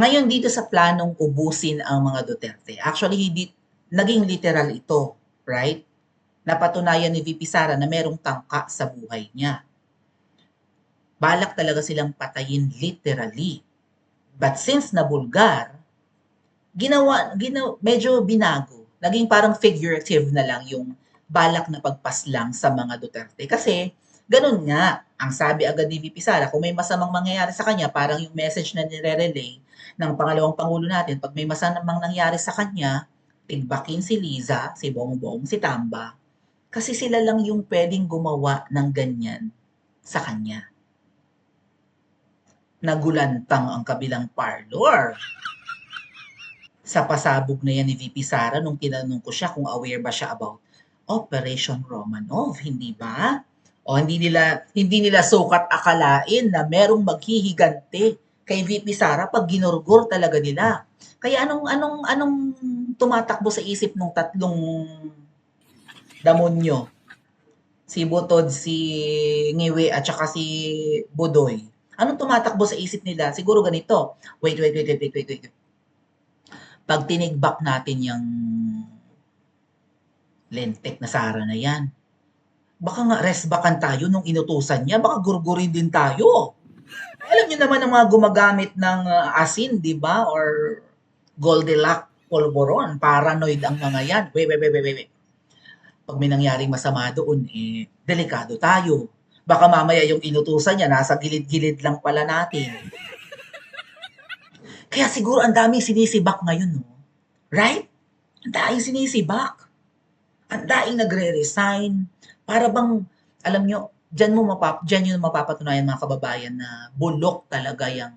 Ngayon dito sa planong ubusin ang mga Duterte, actually hindi naging literal ito, right? Napatunayan ni VP Sara na merong tangka sa buhay niya. Balak talaga silang patayin literally. But since nabulgar, medyo binago. Naging parang figurative na lang yung balak na pagpaslang sa mga Duterte. Kasi, ganun nga, ang sabi agad ni VP Sara, kung may masamang mangyayari sa kanya, parang yung message na nire-relay ng pangalawang Pangulo natin, pag may masamang nangyari sa kanya, tigbakin si Liza, si Bongbong, si Tamba. Kasi sila lang yung pwedeng gumawa ng ganyan sa kanya. Nagulantang ang kabilang parlor sa pasabog na yan ni VP Sara nung tinanong ko siya kung aware ba siya about Operation Romanov, hindi ba? O hindi nila sukat akalain na merong maghihigante kay VP Sara pag ginurgur talaga nila. Kaya anong tumatakbo sa isip ng tatlong damonyo? Si Butod, si Ngiwi at saka si Budoy. Anong tumatakbo sa isip nila? Siguro ganito. Wait. Pag tinigbak natin yung lentek na Sara na yan, baka nga resbakan tayo nung inutusan niya, baka gurgurin din tayo. Alam niyo naman ang mga gumagamit ng asin, di ba? Or Goldilocks polvoron, paranoid ang mga yan. Wait. Pag may nangyaring masama doon, delikado tayo. Baka mamaya yung inutusan niya, nasa gilid-gilid lang pala natin. Kaya siguro ang daming sinisibak ngayon, no? Right? Ang daming sinisibak. Ang daing nagre-resign. Para bang, alam nyo, dyan yun mapapatunayan mga kababayan na bulok talaga yung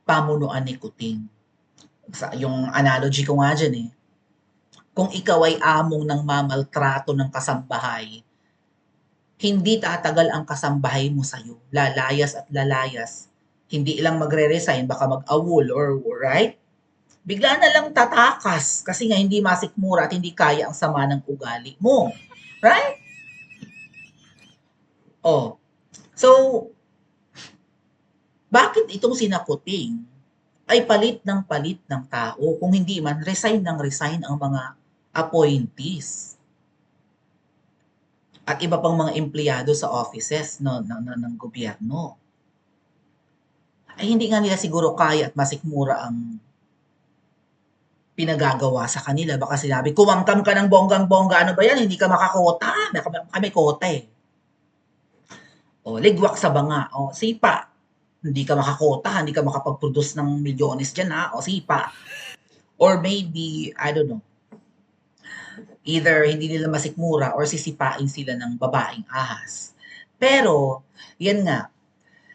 pamunuan ni Kuting. Yung analogy ko nga dyan kung ikaw ay among ng mamaltrato ng kasambahay, hindi tatagal ang kasambahay mo sa'yo. Lalayas at lalayas. Hindi lang magre-resign, baka mag-awol or right? Bigla na lang tatakas kasi nga hindi masikmura at hindi kaya ang sama ng ugali mo. Right? Oh. So, bakit itong sinakuting ay palit ng tao kung hindi man resign ng resign ang mga appointees at iba pang mga empleyado sa offices ng gobyerno. Ay hindi nga nila siguro kaya at masikmura ang pinagagawa sa kanila. Baka sinabi, kumamkam ka ng bonggang-bongga, ano ba yan? Hindi ka makakota. Kami kota eh. O, ligwak sa banga. O, sipa. Hindi ka makakota, hindi ka makapag-produce ng milyones dyan ha. O, sipa. Or maybe, I don't know, either hindi nila masikmura or sisipain sila ng babaeng ahas. Pero, yan nga,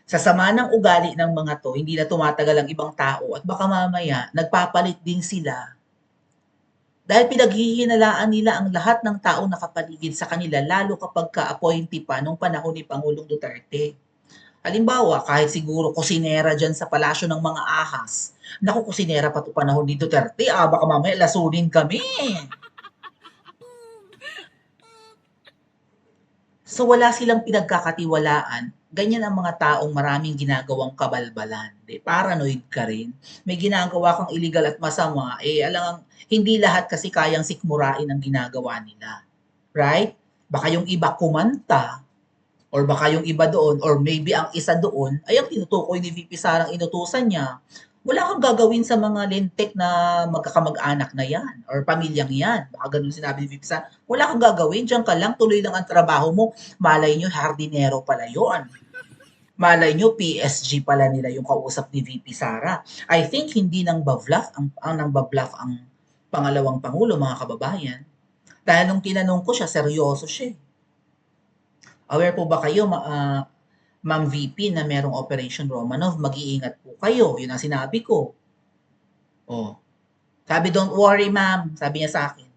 sa sama ng ugali ng mga to, hindi na tumatagal ang ibang tao at baka mamaya, nagpapalit din sila dahil pinaghihinalaan nila ang lahat ng tao nakapaligid sa kanila, lalo kapag ka-appointee pa nung panahon ni Pangulong Duterte. Halimbawa, kahit siguro kusinera dyan sa palasyo ng mga ahas. Naku, kusinera pa to panahon ni Duterte. Baka mamaya lasunin kami. So wala silang pinagkakatiwalaan. Ganyan ang mga taong maraming ginagawang kabalbalan. Paranoid ka rin. May ginagawa kang illegal at masama, alam, hindi lahat kasi kayang sikmurain ang ginagawa nila. Right? Baka yung iba kumanta, or baka yung iba doon, or maybe ang isa doon, ay ang tinutukoy ni VP Sarang inutusan niya. Wala kang gagawin sa mga lintik na magkakamag-anak na yan, or pamilyang yan. Baka ganun sinabi ni VP Sara. Wala kang gagawin, dyan ka lang, tuloy lang ang trabaho mo. Malay nyo, hardinero pala yon. Malay nyo, PSG pala nila yung kausap ni VP Sara. I think hindi nang bavlaf ang pangalawang Pangulo, mga kababayan. Dahil nung tinanong ko siya, seryoso siya. Aware po ba kayo, Ma'am VP, na merong Operation Romanov? Mag-iingat po kayo. Yun ang sinabi ko. Oh. Sabi, don't worry, ma'am. Sabi niya sa akin.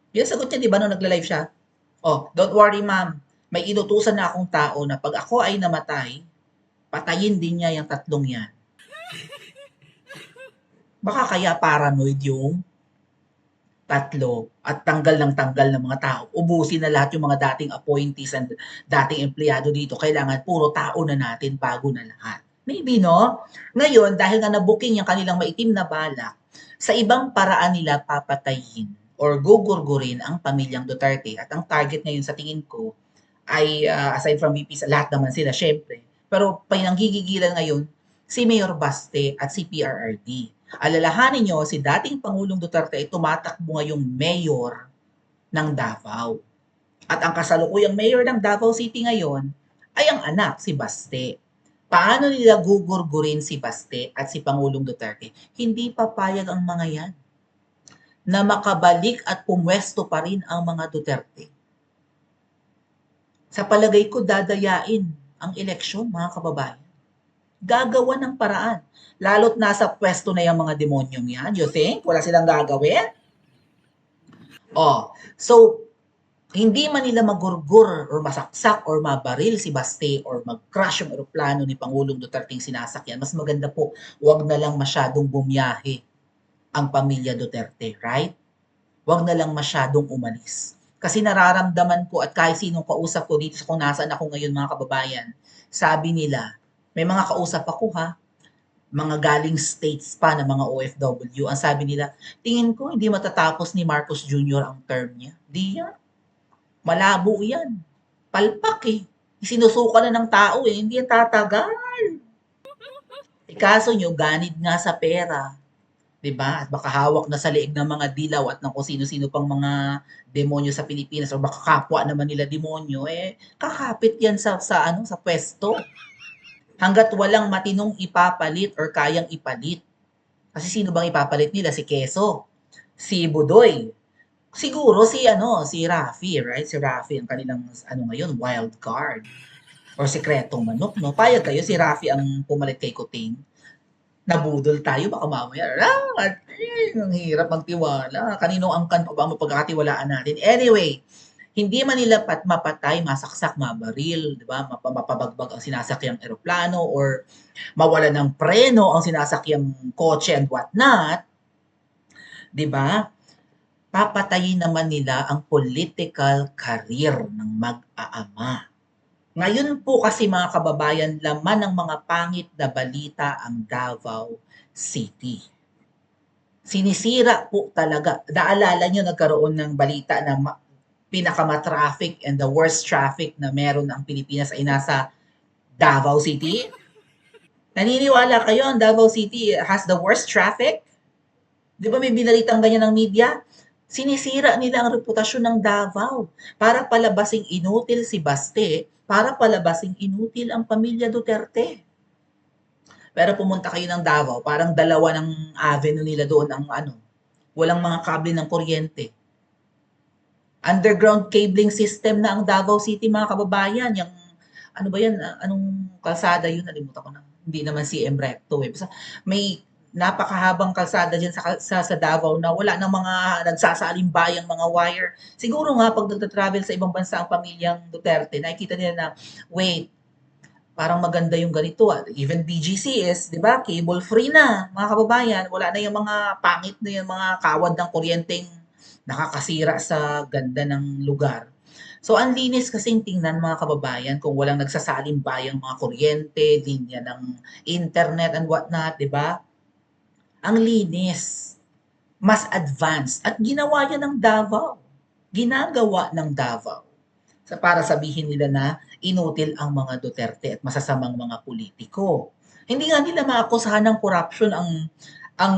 Yun sagot niya, di ba, nung nagla-live siya? Oh, don't worry, ma'am. May inutusan na akong tao na pag ako ay namatay, patayin din niya yung tatlong yan. Baka kaya paranoid yung tatlo at tanggal ng mga tao. Ubusin na lahat yung mga dating appointees and dating empleyado dito. Kailangan puro tao na natin bago na lahat. Maybe, no? Ngayon, dahil nga na-booking yung kanilang maitim na balak, sa ibang paraan nila papatayin or gugurgurin ang pamilyang Duterte. At ang target ngayon sa tingin ko ay aside from VP, sa lahat naman sila syempre. Pero pinanggigigilan ngayon si Mayor Baste at si PRRD. Alalahanin nyo, si dating Pangulong Duterte ay tumatakbo ngayong mayor ng Davao. At ang kasalukuyang mayor ng Davao City ngayon ay ang anak, si Baste. Paano nila gugurgurin si Baste at si Pangulong Duterte? Hindi papayag ang mga yan na makabalik at pumwesto pa rin ang mga Duterte. Sa palagay ko, dadayain ang eleksyon, mga kababayan. Gagawa ng paraan. Lalo't nasa pwesto na yung mga demonyong yan. You think? Wala silang gagawin? Oh, so hindi man nila magurgur or masaksak or mabaril si Baste or mag-crash yung eroplano ni Pangulong Duterte yung sinasakyan, mas maganda po, wag na lang masyadong bumiyahe ang pamilya Duterte, right? Wag na lang masyadong umalis. Kasi nararamdaman ko at kahit sinong kausap ko dito sa kung nasaan ako ngayon mga kababayan, sabi nila, may mga kausap ako ha, mga galing states pa na mga OFW, ang sabi nila, tingin ko hindi matatapos ni Marcos Jr. ang term niya. Di yan. Malabo yan. Palpak eh. Sinusuka na ng tao eh. Hindi yan tatagal. E kaso nyo, ganid nga sa pera. 'Di ba? At baka hawak na sa leeg ng mga dilaw at ng kung sino-sino pang mga demonyo sa Pilipinas o baka kapwa naman nila demonyo, eh, kakapit yan sa pwesto. Hanggat walang matinong ipapalit or kayang ipalit. Kasi sino bang ipapalit nila? Si Keso, si Budoy, siguro si Rafi, right? Si Rafi ang kanilang ngayon, wild card or sikretong manok, no? Payag kayo si Rafi ang pumalit kay Kuting. Nabudol tayo baka mamaya. Ang hirap magtiwala. Kanino ang pa ba mapagkakatiwalaan natin? Anyway, hindi man nila mapatay, masaksak, mabaril, di ba? Mapabagbag ang sinasakyang eroplano or mawala ng preno ang sinasakyang kotse and whatnot, di ba? Papatayin naman nila ang political career ng mag-aama. Ngayon po kasi mga kababayan, laman ng mga pangit na balita ang Davao City. Sinisira po talaga. Naalala nyo nagkaroon ng balita na pinakama-traffic and the worst traffic na meron ang Pilipinas ay nasa Davao City? Naniniwala kayo ang Davao City has the worst traffic? Di ba may binalitang ganyan ng media? Sinisira nila ang reputasyon ng Davao para palabasing inutil si Baste, para palabasing inutil ang pamilya Duterte. Pero pumunta kayo ng Davao, parang dalawa ng avenue nila doon ang walang mga kable ng kuryente. Underground cabling system na ang Davao City mga kababayan. Yung ano ba yan? Anong kalsada yun? Nalimutan ko na. Hindi naman CM Recto eh. Basta may napakahabang kalsada dyan sa Davao na wala ng mga nagsasaalimbayang mga wire. Siguro nga pag nagta-travel sa ibang bansa ang pamilyang Duterte, nakikita nila na, wait, parang maganda yung ganito. Even BGC is, di ba, cable free na, mga kababayan. Wala na yung mga pangit na yung mga kawad ng kuryenteng nakakasira sa ganda ng lugar. So, ang linis kasing tingnan mga kababayan kung walang nagsasalimbayang mga kuryente, linya ng internet and whatnot, di ba? Ang linis. Mas advanced. At ginawa yan ng Davao. Ginagawa ng Davao. Para sabihin nila na inutil ang mga Duterte at masasamang mga politiko. Hindi nga nila maakusahan ng corruption ang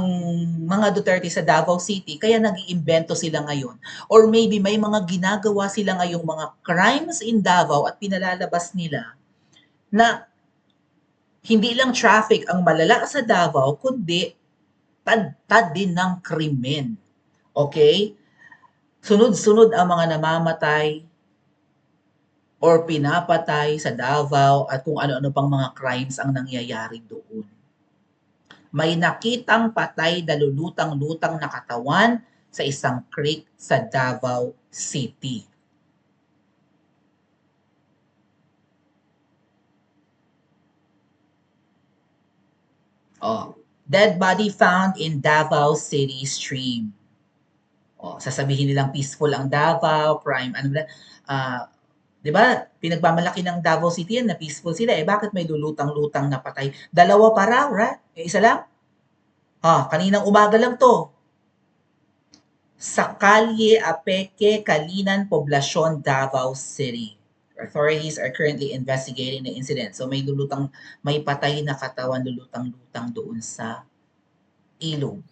mga Duterte sa Davao City, kaya nag-iimbento sila ngayon. Or maybe may mga ginagawa sila ngayong mga crimes in Davao at pinalalabas nila na hindi lang traffic ang malala sa Davao, kundi tad din ng krimen. Okay? Sunod-sunod ang mga namamatay or pinapatay sa Davao at kung ano-ano pang mga crimes ang nangyayari doon. May nakitang patay na lulutang-lutang na katawan sa isang creek sa Davao City. Oh, dead body found in Davao City stream. Oh, sasabihin nilang peaceful ang Davao, prime, 'Di ba, pinagmamalaki ng Davao City yan na peaceful sila, eh, bakit may lulutang-lutang na patay? Dalawa pa raw, eh, isa lang? Kaninang umaga lang 'to. Sa Kalye Apeke, Kalinan, Poblacion, Davao City. Authorities are currently investigating the incident. So may patay na katawan lulutang-lutang doon sa ilog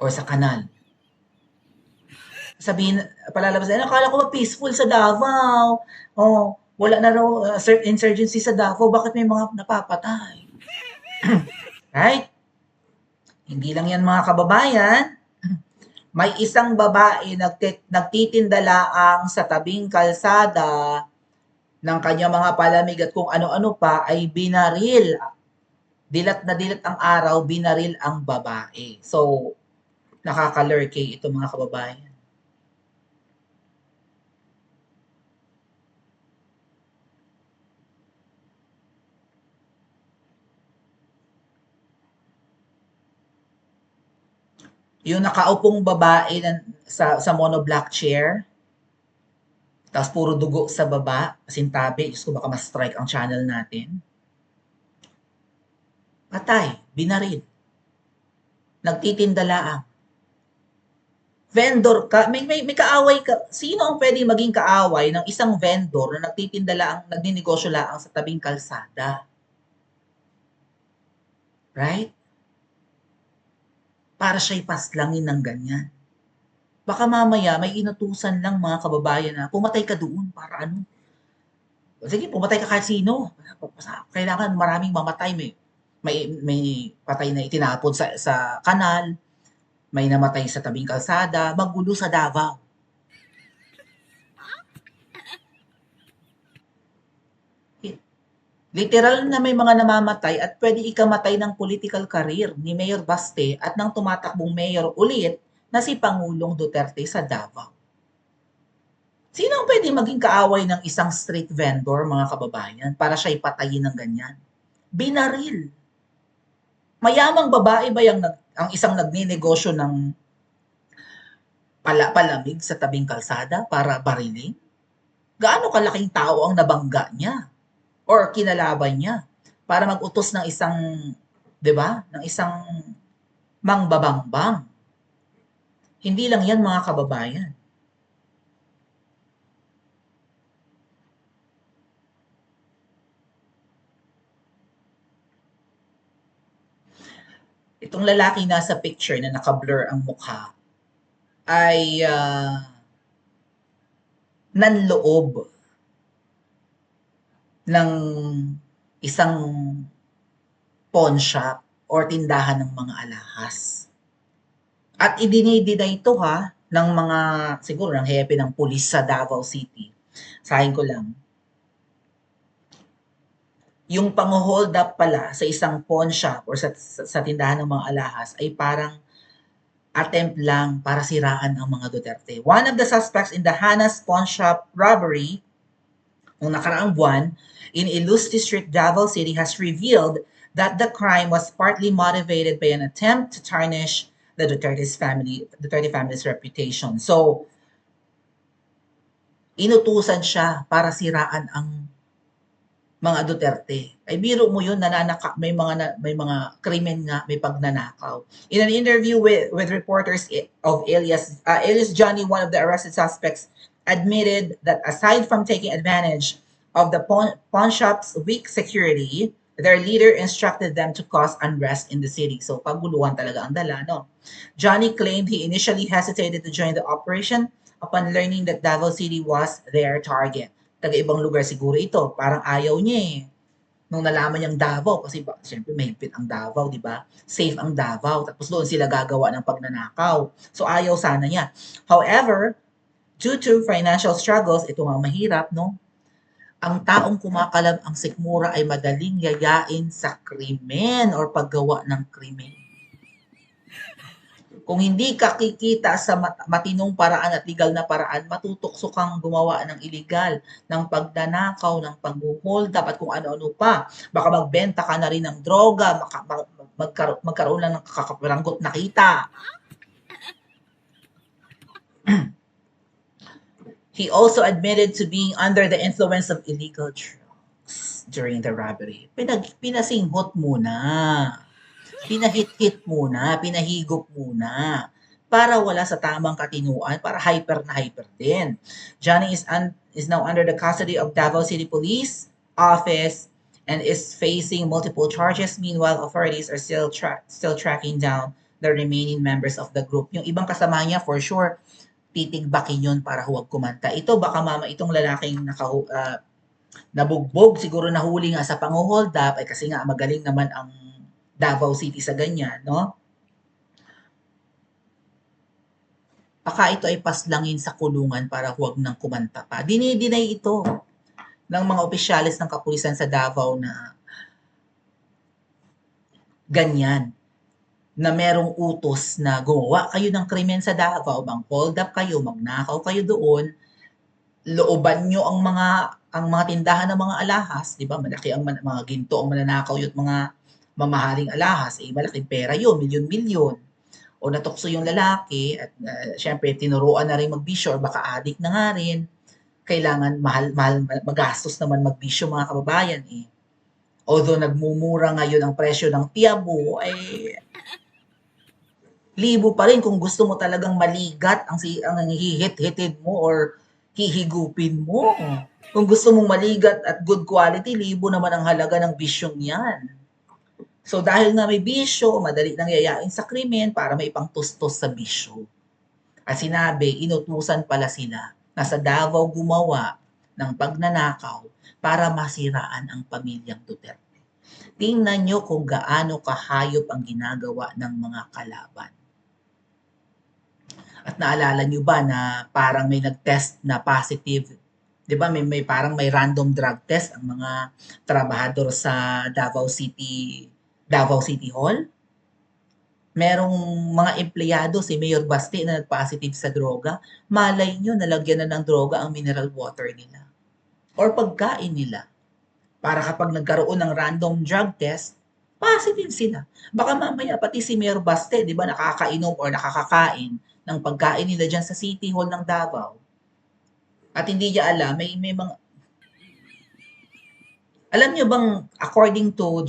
or sa kanal. Sabihin, palalabas na, akala ko ba peaceful sa Davao? Wala na raw insurgency sa Davao, bakit may mga napapatay? Right? Hindi lang yan mga kababayan. May isang babae nagtitinda laang sa tabing kalsada ng kanyang mga palamig at kung ano-ano pa ay binaril. Dilat na dilat ang araw, binaril ang babae. So, nakakalurky ito mga kababayan. Yung nakaupong babae sa monoblock chair, tapos puro dugo sa baba, sintabi, Diyos ko baka ma-strike ang channel natin. Patay, binaril. Nagtitinda laang. Vendor ka, may kaaway ka. Sino ang pwedeng maging kaaway ng isang vendor na nagtitinda laang, nagninegosyo laang sa tabing kalsada? Right? Para siya'y paslangin ng ganyan. Baka mamaya may inutusan lang mga kababayan na pumatay ka doon para ano. Sige, pumatay ka kahit sino. Kailangan maraming mamatay. May patay na itinapon sa kanal, may namatay sa tabing kalsada, magulo sa Davao. Literal na may mga namamatay at pwede ikamatay ng political career ni Mayor Baste at ng tumatakbong mayor ulit na si Pangulong Duterte sa Davao. Sino ang pwede maging kaaway ng isang street vendor, mga kababayan, para siya'y patayin ng ganyan? Binaril. Mayamang babae ba ang isang nagninegosyo ng palamig sa tabing kalsada para barilin? Gaano kalaking tao ang nabangga niya or kinalaban niya para mag-utos ng isang, 'di ba? Ng isang mangbabangbang. Hindi lang 'yan mga kababayan. Itong lalaki nasa picture na naka-blur ang mukha ay nanloob ng isang pawn shop or tindahan ng mga alahas. At idinideny ito ng mga, siguro ng hepe ng pulis sa Davao City. Sahin ko lang. Yung pang-hold up pala sa isang pawn shop or sa tindahan ng mga alahas ay parang attempt lang para siraan ang mga Duterte. One of the suspects in the Hanas pawn shop robbery noong nakaraang buwan in Ilustre Street, Davao City has revealed that the crime was partly motivated by an attempt to tarnish the Duterte family's reputation. So, inutusan siya para siraan ang mga Duterte. Ay biro mo yun, may mga krimen nga, may pagnanakaw. In an interview with reporters of Alias Johnny, one of the arrested suspects, admitted that aside from taking advantage of the pawn shop's weak security, their leader instructed them to cause unrest in the city. So paguluhan talaga ang dala, no? Johnny claimed he initially hesitated to join the operation upon learning that Davao City was their target. Taga-ibang lugar siguro ito, parang ayaw niya eh. Nung nalaman niyang Davao, kasi siyempre mahigpit ang Davao, di ba? Safe ang Davao, tapos doon sila gagawa ng pagnanakaw. So ayaw sana niya. However, due to financial struggles, ito nga mahirap, no? Ang taong kumakalab ang sikmura ay madaling yayain sa krimen or paggawa ng krimen. Kung hindi ka kikita sa matinong paraan at legal na paraan, matutokso kang gumawa ng illegal, ng pagnanakaw, ng pag-hold up at kung ano-ano pa. Baka magbenta ka na rin ng droga, magkaroon lang ng kakapiranggot na kita. He also admitted to being under the influence of illegal drugs during the robbery. Pinasinghot muna. Pinahit-hit muna, pinahigop muna para wala sa tamang katinuan, para hyper na hyper din. Johnny is now under the custody of Davao City Police Office and is facing multiple charges. Meanwhile, authorities are still tracking down the remaining members of the group. Yung ibang kasama niya, for sure, titigbakin yun para huwag kumanta. Ito, baka mama itong lalaking nabugbog, siguro nahuli nga sa pang-hold up, ay kasi nga magaling naman ang Davao City sa ganyan, no? Baka ito ay paslangin sa kulungan para huwag nang kumanta pa. Dinidinay ito ng mga opisyalis ng kapulisan sa Davao na ganyan, na merong utos na gumawa kayo ng krimen sa Davao, mang-hold up kayo, magnakaw kayo doon, looban nyo ang mga tindahan ng mga alahas, di ba? Malaki ang mga ginto ang mananakaw yung mga mamahaling alahas, eh malaking pera yun, milyon-milyon. O natukso yung lalaki at syempre tinuruan na rin magbisyo or baka addict na nga rin. Kailangan mahal magastos naman magbisyo mga kababayan eh. Although nagmumura ngayon ang presyo ng tiabo ay libo pa rin kung gusto mo talagang maligat ang hihit-hitid mo or hihigupin mo. Kung gusto mong maligat at good quality, libo naman ang halaga ng bisyong yan. So dahil nga may bisyo, madali nang yayain sa krimen para may pangtustos sa bisyo. At sinabi, inutusan pala sila na sa Davao gumawa ng pagnanakaw para masiraan ang pamilyang Duterte. Tingnan nyo kung gaano kahayop ang ginagawa ng mga kalaban. At naalala nyo ba na parang may nag-test na positive, di ba may parang may random drug test ang mga trabahador sa Davao City Hall? Merong mga empleyado, si Mayor Basti na nag-positive sa droga, malay nyo, nalagyan na ng droga ang mineral water nila. Or pagkain nila. Para kapag nagkaroon ng random drug test, positive sila. Baka mamaya pati si Mayor Baste, di ba, nakakainom or nakakakain ng pagkain nila dyan sa City Hall ng Davao. At hindi niya alam, may mga alam niyo bang, according to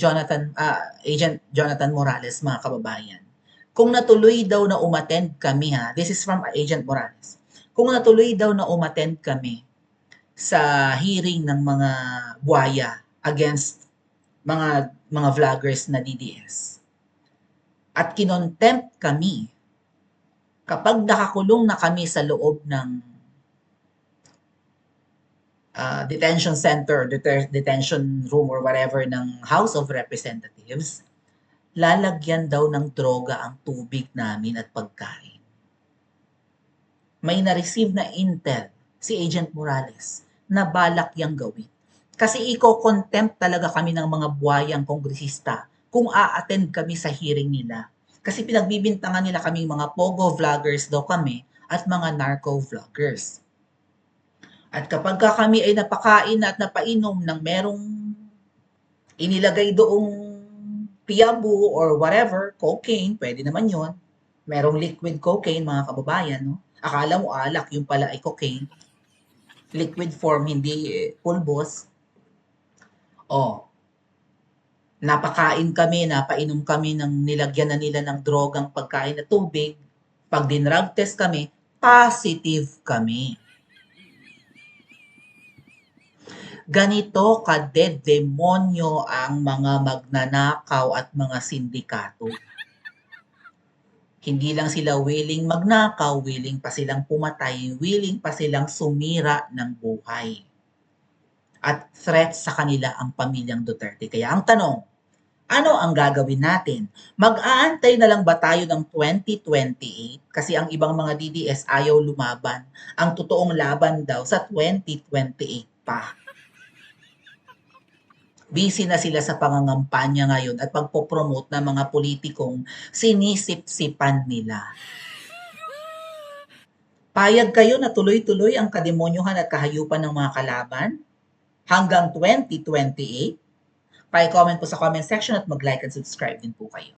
Agent Jonathan Morales, mga kababayan, kung natuloy daw na umattend kami this is from Agent Morales, kung natuloy daw na umattend kami sa hearing ng mga buhaya against mga vloggers na DDS at kinontempt kami kapag nakakulong na kami sa loob ng detention center, detention room or whatever ng House of Representatives, lalagyan daw ng droga ang tubig namin at pagkain. May na-receive na intel si Agent Morales na balak yang gawin. Kasi iko-contempt talaga kami ng mga buhayang kongresista kung a-attend kami sa hearing nila. Kasi pinagbibintangan nila kaming mga pogo vloggers daw kami at mga narco vloggers. At kapag kami ay napakain at napainom ng merong inilagay doong piabu or whatever, cocaine, pwede naman yon. Merong liquid cocaine, mga kababayan, no? Akala mo alak, yung pala ay cocaine. Liquid form, hindi pulbos. Napakain kami, napainom kami ng nilagyan na nila ng drogang pagkain na tubig. Pag dinrug test kami, positive kami. Ganito kadedemonyo ang mga magnanakaw at mga sindikato. Hindi lang sila willing magnakaw, willing pa silang pumatay, willing pa silang sumira ng buhay. At threat sa kanila ang pamilyang Duterte. Kaya ang tanong, ano ang gagawin natin? Mag-aantay na lang ba tayo ng 2028? Kasi ang ibang mga DDS ayaw lumaban. Ang totoong laban daw sa 2028 pa. Busy na sila sa pangangampanya ngayon at pagpopromote ng mga politikong sinisip-sipan nila. Payag kayo na tuloy-tuloy ang kademonyohan at kahayupan ng mga kalaban hanggang 2028? Pa-comment po sa comment section at mag-like and subscribe din po kayo.